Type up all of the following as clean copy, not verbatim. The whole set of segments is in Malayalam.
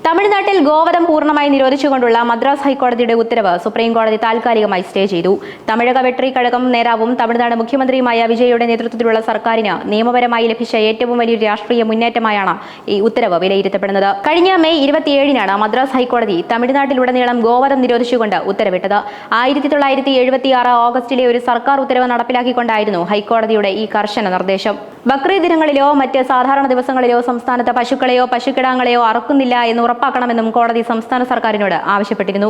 തമിഴ്നാട്ടിൽ ഗോവധം പൂർണ്ണമായി നിരോധിച്ചുകൊണ്ടുള്ള മദ്രാസ് ഹൈക്കോടതിയുടെ ഉത്തരവ് സുപ്രീം കോടതി താൽക്കാലികമായി സ്റ്റേ ചെയ്തു. തമിഴക വെട്രി കഴകം നേതാവും തമിഴ്നാട് മുഖ്യമന്ത്രിയുമായ വിജയയുടെ നേതൃത്വത്തിലുള്ള സർക്കാരിന് നിയമപരമായി ലഭിച്ച ഏറ്റവും വലിയൊരു രാഷ്ട്രീയ മുന്നേറ്റമായാണ് ഈ ഉത്തരവ് വിലയിരുത്തപ്പെടുന്നത്. കഴിഞ്ഞ മെയ് 27-നാണ് മദ്രാസ് ഹൈക്കോടതി തമിഴ്നാട്ടിലുടനീളം ഗോവധം നിരോധിച്ചുകൊണ്ട് ഉത്തരവിട്ടത്. 1976 ഓഗസ്റ്റിലെ ഒരു സർക്കാർ ഉത്തരവ് നടപ്പിലാക്കിക്കൊണ്ടായിരുന്നു ഹൈക്കോടതിയുടെ ഈ കർശന നിർദ്ദേശം. ബക്രീദ് ദിനങ്ങളിലോ മറ്റ് സാധാരണ ദിവസങ്ങളിലോ സംസ്ഥാനത്ത് പശുക്കളെയോ പശുക്കിടാങ്ങളെയോ അറക്കുന്നില്ല എന്ന് ഉറപ്പാക്കണമെന്നും കോടതി സംസ്ഥാന സർക്കാരിനോട് ആവശ്യപ്പെട്ടിരുന്നു.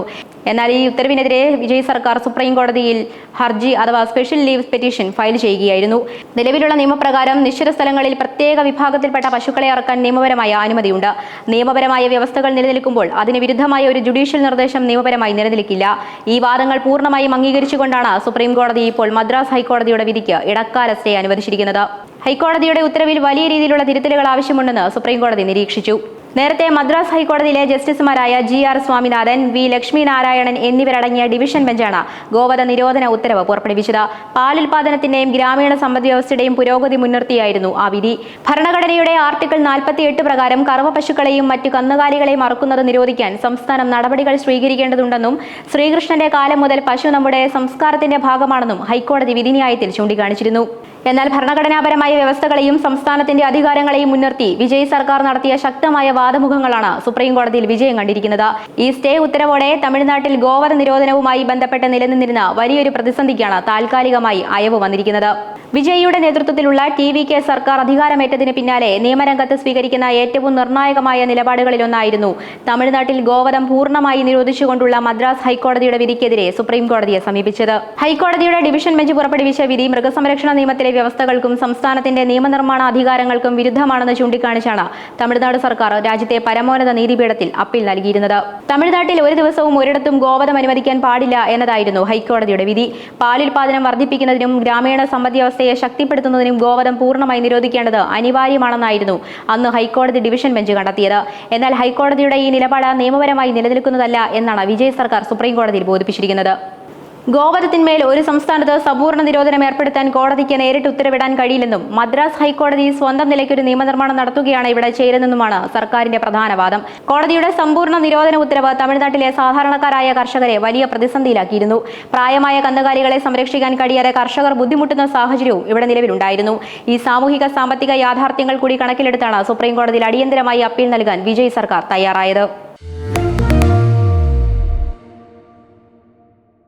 എന്നാൽ ഈ ഉത്തരവിനെതിരെ വിജയ് സർക്കാർ സുപ്രീം കോടതിയിൽ ഹർജി അഥവാ സ്പെഷ്യൽ ലീവ് പെറ്റീഷൻ ഫയൽ ചെയ്യുകയായിരുന്നു. നിലവിലുള്ള നിയമപ്രകാരം നിശ്ചിത സ്ഥലങ്ങളിൽ പ്രത്യേക വിഭാഗത്തിൽപ്പെട്ട പശുക്കളെ അറക്കാൻ നിയമപരമായ അനുമതിയുണ്ട്. നിയമപരമായ വ്യവസ്ഥകൾ നിലനിൽക്കുമ്പോൾ അതിന് വിരുദ്ധമായ ഒരു ജുഡീഷ്യൽ നിർദ്ദേശം നിയമപരമായി നിലനിൽക്കില്ല. ഈ വാദങ്ങൾ പൂർണ്ണമായും അംഗീകരിച്ചുകൊണ്ടാണ് സുപ്രീം കോടതി ഇപ്പോൾ മദ്രാസ് ഹൈക്കോടതിയുടെ വിധിക്ക് ഇടക്കാല സ്റ്റേ അനുവദിച്ചിരിക്കുന്നത്. ഹൈക്കോടതിയുടെ ഉത്തരവിൽ വലിയ രീതിയിലുള്ള തിരുത്തലുകൾ ആവശ്യമുണ്ടെന്ന് സുപ്രീം കോടതി നിരീക്ഷിച്ചു. നേരത്തെ മദ്രാസ് ഹൈക്കോടതിയിലെ ജസ്റ്റിസുമാരായ GR സ്വാമിനാഥൻ, V ലക്ഷ്മിനാരായണൻ എന്നിവരടങ്ങിയ ഡിവിഷൻ ബെഞ്ചാണ് ഗോവധ നിരോധന ഉത്തരവ് പുറപ്പെടുവിച്ചത്. പാലുൽപാദനത്തിന്റെയും ഗ്രാമീണ സമ്പദ്വ്യവസ്ഥയുടെയും പുരോഗതി മുൻനിർത്തിയായിരുന്നു ആ വിധി. ഭരണഘടനയുടെ ആർട്ടിക്കിൾ 48 പ്രകാരം കറവ പശുക്കളെയും മറ്റു കന്നുകാലികളെയും അറുക്കുന്നത് നിരോധിക്കാൻ സംസ്ഥാനം നടപടികൾ സ്വീകരിക്കേണ്ടതുണ്ടെന്നും ശ്രീകൃഷ്ണന്റെ കാലം മുതൽ പശു നമ്മുടെ സംസ്കാരത്തിന്റെ ഭാഗമാണെന്നും ഹൈക്കോടതി വിധിന്യായത്തിൽ ചൂണ്ടിക്കാണിച്ചിരുന്നു. എന്നാൽ ഭരണഘടനാപരമായ വ്യവസ്ഥകളെയും സംസ്ഥാനത്തിന്റെ അധികാരങ്ങളെയും മുൻനിർത്തി വിജയ് സർക്കാർ നടത്തിയ ശക്തമായ വാദമുഖങ്ങളാണ് സുപ്രീം കോടതിയിൽ വിജയം കണ്ടിരിക്കുന്നത്. ഈ സ്റ്റേ ഉത്തരവോടെ തമിഴ്നാട്ടിൽ ഗോവധ നിരോധനവുമായി ബന്ധപ്പെട്ട് നിലനിന്നിരുന്ന വലിയൊരു പ്രതിസന്ധിക്കാണ് താൽക്കാലികമായി അയവ് വന്നിരിക്കുന്നത്. വിജയിയുടെ നേതൃത്വത്തിലുള്ള TVK സർക്കാർ അധികാരമേറ്റതിന് പിന്നാലെ നിയമരംഗത്ത് സ്വീകരിക്കുന്ന ഏറ്റവും നിർണായകമായ നിലപാടുകളിലൊന്നായിരുന്നു തമിഴ്നാട്ടിൽ ഗോവധം പൂർണ്ണമായി നിരോധിച്ചുകൊണ്ടുള്ള മദ്രാസ് ഹൈക്കോടതിയുടെ വിധിക്കെതിരെ സുപ്രീം കോടതിയെ സമീപിച്ചത്. ഹൈക്കോടതിയുടെ ഡിവിഷൻ ബെഞ്ച് പുറപ്പെടുവിച്ച വിധി മൃഗസംരക്ഷണ നിയമത്തിലെ വ്യവസ്ഥകൾക്കും സംസ്ഥാനത്തിന്റെ നിയമനിർമ്മാണ അധികാരങ്ങൾക്കും വിരുദ്ധമാണെന്ന് ചൂണ്ടിക്കാണിച്ചാണ് തമിഴ്നാട് സർക്കാർ രാജ്യത്തെ പരമോന്നത നീതിപീഠത്തിൽ അപ്പീൽ നൽകിയിരുന്നത്. തമിഴ്നാട്ടിൽ ഒരു ദിവസവും ഒരിടത്തും ഗോവധം അനുവദിക്കാൻ പാടില്ല എന്നതായിരുന്നു ഹൈക്കോടതിയുടെ വിധി. പാലുൽപാദനം വർദ്ധിപ്പിക്കുന്നതിനും ഗ്രാമീണ സമ്പദ്വ്യവസ്ഥയെ ശക്തിപ്പെടുത്തുന്നതിനും ഗോവധം പൂർണ്ണമായി നിരോധിക്കേണ്ടത് അനിവാര്യമാണെന്നായിരുന്നു അന്ന് ഹൈക്കോടതി ഡിവിഷൻ ബെഞ്ച് കണ്ടെത്തിയത്. എന്നാൽ ഹൈക്കോടതിയുടെ ഈ നിലപാട് നിയമപരമായി നിലനിൽക്കുന്നതല്ല എന്നാണ് വിജയ് സർക്കാർ സുപ്രീം കോടതിയിൽ ബോധിപ്പിച്ചിരിക്കുന്നത്. ഗോവധത്തിന്മേൽ ഒരു സംസ്ഥാനത്ത് സമ്പൂർണ്ണ നിരോധനം ഏർപ്പെടുത്താൻ കോടതിക്ക് നേരിട്ട് ഉത്തരവിടാൻ കഴിയില്ലെന്നും മദ്രാസ് ഹൈക്കോടതി സ്വന്തം നിലയ്ക്കൊരു നിയമനിർമ്മാണം നടത്തുകയാണ് ഇവിടെ ചെയ്യുന്നതെന്നുമാണ് സർക്കാരിന്റെ പ്രധാന വാദം. കോടതിയുടെ സമ്പൂർണ്ണ നിരോധന ഉത്തരവ് തമിഴ്നാട്ടിലെ സാധാരണക്കാരായ കർഷകരെ വലിയ പ്രതിസന്ധിയിലാക്കിയിരുന്നു. പ്രായമായ കന്നുകാലികളെ സംരക്ഷിക്കാൻ കഴിയാതെ കർഷകർ ബുദ്ധിമുട്ടുന്ന സാഹചര്യവും ഇവിടെ നിലവിലുണ്ടായിരുന്നു. ഈ സാമൂഹിക സാമ്പത്തിക യാഥാർത്ഥ്യങ്ങൾ കൂടി കണക്കിലെടുത്താണ് സുപ്രീം കോടതിയിൽ അടിയന്തരമായി അപ്പീൽ നൽകാൻ വിജയ് സർക്കാർ തയ്യാറായത്.